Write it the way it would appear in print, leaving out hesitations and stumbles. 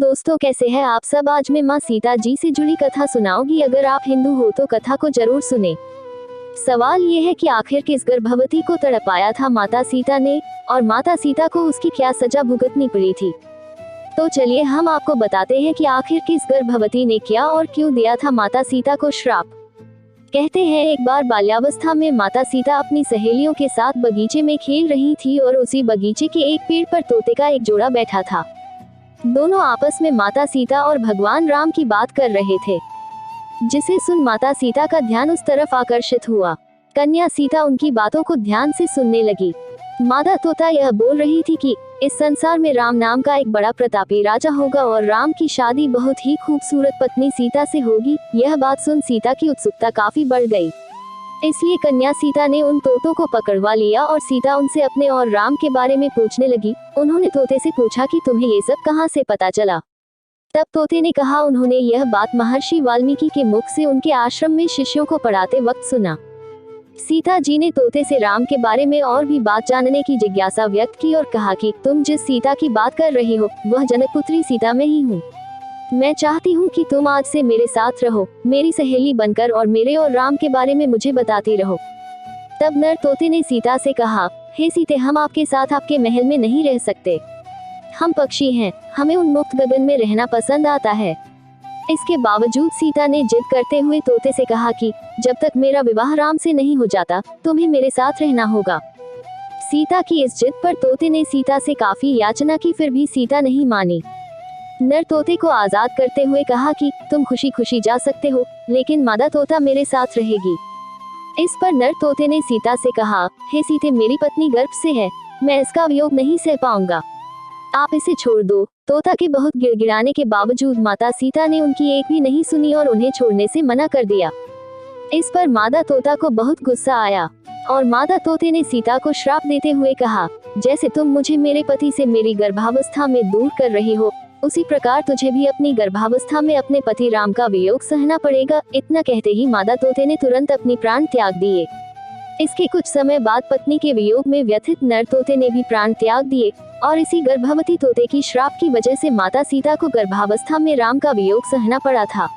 दोस्तों, कैसे हैं आप सब। आज मैं माँ सीता जी से जुड़ी कथा सुनाऊंगी। अगर आप हिंदू हो तो कथा को जरूर सुने। सवाल ये है कि आखिर किस गर्भवती को तड़पाया था माता सीता ने, और माता सीता को उसकी क्या सजा भुगतनी पड़ी थी। तो चलिए हम आपको बताते हैं कि आखिर किस गर्भवती ने क्या और क्यों दिया था माता सीता को श्राप। कहते हैं एक बार बाल्यावस्था में माता सीता अपनी सहेलियों के साथ बगीचे में खेल रही थी और उसी बगीचे के एक पेड़ पर तोते का एक जोड़ा बैठा था। दोनों आपस में माता सीता और भगवान राम की बात कर रहे थे, जिसे सुन माता सीता का ध्यान उस तरफ आकर्षित हुआ। कन्या सीता उनकी बातों को ध्यान से सुनने लगी। मादा तोता यह बोल रही थी कि इस संसार में राम नाम का एक बड़ा प्रतापी राजा होगा और राम की शादी बहुत ही खूबसूरत पत्नी सीता से होगी। यह बात सुन सीता की उत्सुकता काफी बढ़ गई, इसलिए कन्या सीता ने उन तोतों को पकड़वा लिया और सीता उनसे अपने और राम के बारे में पूछने लगी। उन्होंने तोते से पूछा कि तुम्हें ये सब कहाँ से पता चला। तब तोते ने कहा उन्होंने यह बात महर्षि वाल्मीकि के मुख से उनके आश्रम में शिष्यों को पढ़ाते वक्त सुना। सीता जी ने तोते से राम के बारे में और भी बात जानने की जिज्ञासा व्यक्त की और कहा कि तुम जिस सीता की बात कर रही हो वह जनकपुत्री सीता मैं ही हूँ। मैं चाहती हूँ कि तुम आज से मेरे साथ रहो, मेरी सहेली बनकर, और मेरे और राम के बारे में मुझे बताती रहो। तब नर तोते ने सीता से कहा, हे सीते, हम आपके साथ आपके महल में नहीं रह सकते। हम पक्षी हैं, हमें उन्मुक्त गगन में रहना पसंद आता है। इसके बावजूद सीता ने जिद करते हुए तोते से कहा कि जब तक मेरा विवाह राम से नहीं हो जाता तुम्हें मेरे साथ रहना होगा। सीता की इस जिद पर तोते ने सीता से काफी याचना की, फिर भी सीता नहीं मानी। नर तोते को आजाद करते हुए कहा कि तुम खुशी खुशी जा सकते हो, लेकिन मादा तोता मेरे साथ रहेगी। इस पर नर तोते ने सीता से कहा, हे सीते, मेरी पत्नी गर्भ से है, मैं इसका वियोग नहीं सह पाऊंगा, आप इसे छोड़ दो। तोता के बहुत गिड़गिड़ाने के बावजूद माता सीता ने उनकी एक भी नहीं सुनी और उन्हें छोड़ने से मना कर दिया। इस पर मादा तोता को बहुत गुस्सा आया और मादा तोते ने सीता को श्राप देते हुए कहा, जैसे तुम मुझे मेरे पति से मेरी गर्भावस्था में दूर कर रही हो, उसी प्रकार तुझे भी अपनी गर्भावस्था में अपने पति राम का वियोग सहना पड़ेगा। इतना कहते ही मादा तोते ने तुरंत अपनी प्राण त्याग दिए। इसके कुछ समय बाद पत्नी के वियोग में व्यथित नर तोते ने भी प्राण त्याग दिए और इसी गर्भवती तोते की श्राप की वजह से माता सीता को गर्भावस्था में राम का वियोग सहना पड़ा था।